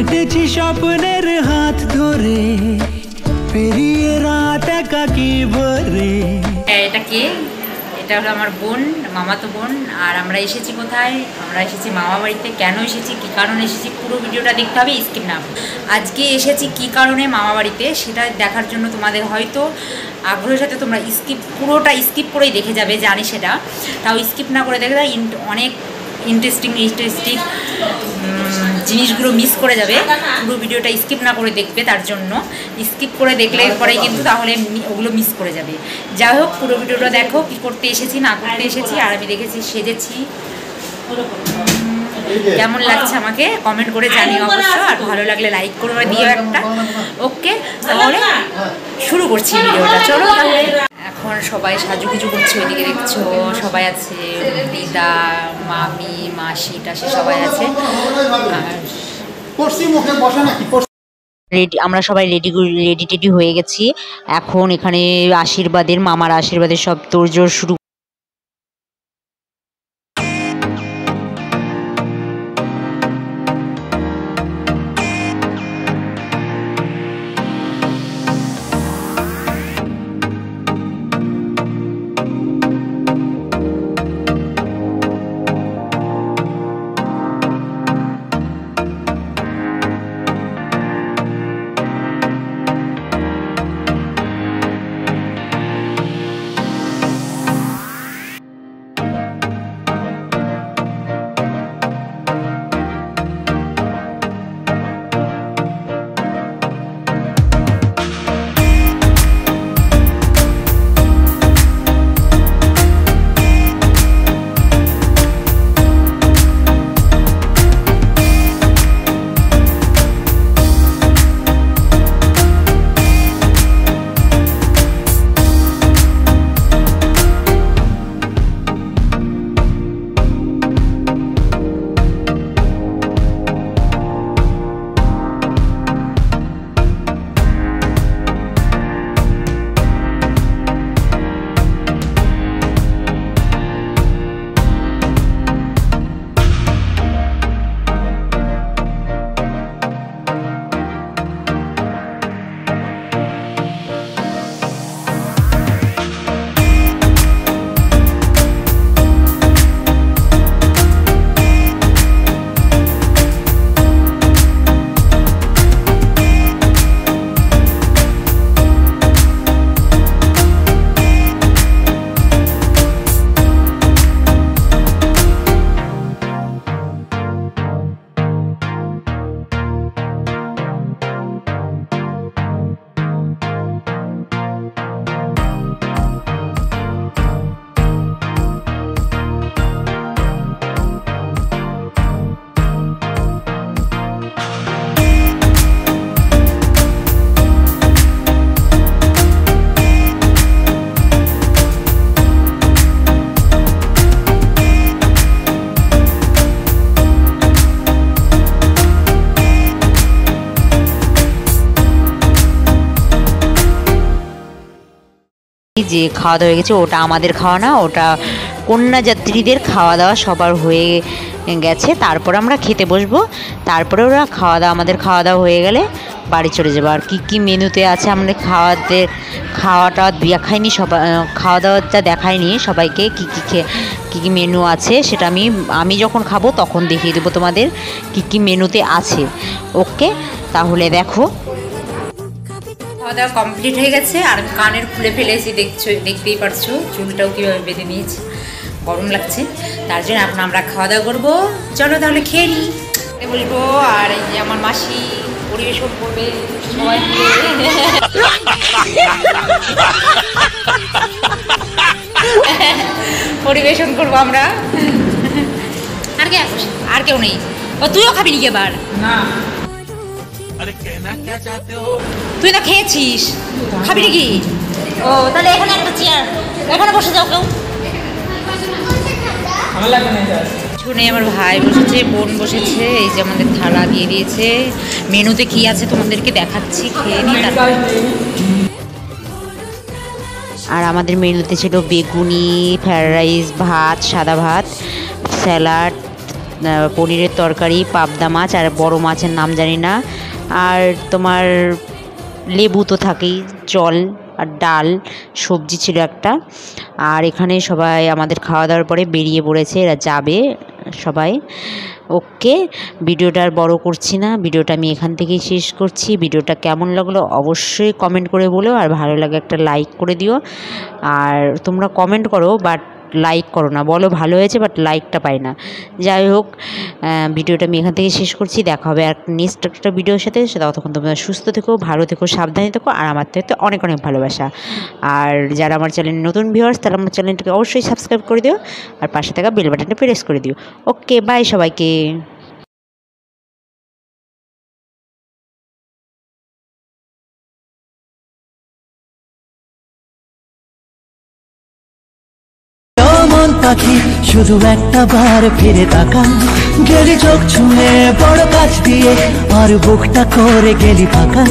হেঁটেছি স্বপ্নের হাত ধরে, পেরিয়ে রাত একাকী ভরে। এটা কে? এটা হলো আমার বোন, মামাতো বোন। আর আমরা এসেছি কোথায়? আমরা এসেছি মামা বাড়িতে। কেন এসেছি, কী কারণে এসেছি, পুরো ভিডিওটা দেখতে হবে, স্কিপ না। আজকে এসেছি কী কারণে মামা বাড়িতে, সেটা দেখার জন্য তোমাদের হয়তো আগ্রহের সাথে তোমরা পুরোটা স্কিপ করেই দেখে যাবে, জানি সেটা। তাও স্কিপ না করে দেখে অনেক ইন্টারেস্টিং জিনিসগুলো মিস করে যাবে। পুরো ভিডিওটা স্কিপ না করে দেখবে, তার জন্য স্কিপ করে দেখলে পরেই কিন্তু তাহলে ওগুলো মিস করে যাবে। যাই হোক, পুরো ভিডিওটা দেখো, কী করতে এসেছি না করতে এসেছি। আর আমি দেখেছি সেজেছি, কেমন লাগছে আমাকে কমেন্ট করে জানিও অবশ্য। আর ভালো লাগলে লাইক করে দিও একটা। ওকে, তাহলে শুরু করছি ভিডিওটা, চলো তাহলে। এখন সবাই সাজুগুজু করছে, ওইদিকে দেখছো সবাই আছে, দিদা, মামি, মাসি টাসি সবাই আছে। আর আমরা সবাই রেডি টেডি হয়ে গেছি। এখন এখানে মামার আশীর্বাদের সব তোড়জোড় শুরু। যে খাওয়া দাওয়া হয়ে গেছে, ওটা আমাদের খাওয়া না, ওটা কন্যা যাত্রীদের খাওয়া দাওয়া সবার হয়ে গেছে। তারপর আমরা খেতে বসবো। তারপরে ওরা আমাদের খাওয়া দাওয়া হয়ে গেলে বাড়ি চলে যাবো। আর কী মেনুতে আছে আমরা খাওয়াটা দেখাইনি, খাওয়া দাওয়াটা দেখাইনি সবাইকে, কী মেনু আছে সেটা আমি যখন খাবো তখন দেখিয়ে দেবো তোমাদের কী মেনুতে আছে। ওকে, তাহলে দেখো। খাওয়া দাওয়া কমপ্লিট হয়ে গেছে। আর কানের খুলে ফেলেছি, দেখতেই পারছো, চুলটাও কীভাবে বেঁধে নিয়েছি, গরম লাগছে, তার জন্য এখন আমরা খাওয়া দাওয়া করবো। চলো তাহলে খেয়ে নিই, বলবো। আর এই যে আমার মাসি পরিবেশন করবে, সবাই পরিবেশন করবো আমরা। আর কেউ নেই। ও তুইও খাবি নাকি এবার? না, তুই না খেয়েছিস, খাবি নাকি? ও তাহলে এখানে একটা চেয়ার, এখানে বসে যাও কেউ। শুনে আমার ভাই বসেছে, বোন বসেছে, এই যে আমাদের থালা দিয়ে দিয়েছে। মেনুতে কি আছে তোমাদেরকে দেখাচ্ছি, খেয়ে নিই। আর আমাদের মেনুতে ছিল বেগুনি, ফ্রায়েড রাইস, ভাত, সাদা ভাত, স্যালাড, পনিরের তরকারি, পাবদা মাছ, আর বড় মাছের নাম জানি না, আর তোমার লেবু তো থাকেই, জল আর ডাল, সবজি ছিল একটা। আর এখানে সবাই আমাদের খাওয়া দাওয়ার পরে বেরিয়ে পড়েছে, এরা যাবে সবাই। ওকে, ভিডিওটা আর বড় করছি না, ভিডিওটা আমি এখান থেকেই শেষ করছি। ভিডিওটা কেমন লাগলো অবশ্যই কমেন্ট করে বলো, আর ভালো লাগে একটা লাইক করে দিও। আর তোমরা কমেন্ট করো বাট লাইক করো না, বলো ভালো হয়েছে বাট লাইকটা পাই না। যাই হোক, ভিডিওটা আমি এখান থেকে শেষ করছি। দেখা হবে আর নেক্সট একটা ভিডিওর সাথে। ততক্ষণ তোমরা সুস্থ থেকো, ভালো থেকো, সাবধানে থেকো, আর আমার থেকে অনেক অনেক ভালোবাসা। আর যারা আমার চ্যানেল নতুন ভিউয়ার্স, তারা আমার চ্যানেলটাকে অবশ্যই সাবস্ক্রাইব করে দিও, আর পাশে থাকা বেল বাটনটা প্রেস করে দিও। ওকে, বাই সবাইকে। মন পাখি শুধু একটা বার ফিরে তাকান, গেলি চোখ ছুঁয়ে বড় কাছ দিয়ে, আর বুকটা করে গেলি ফাঁকা।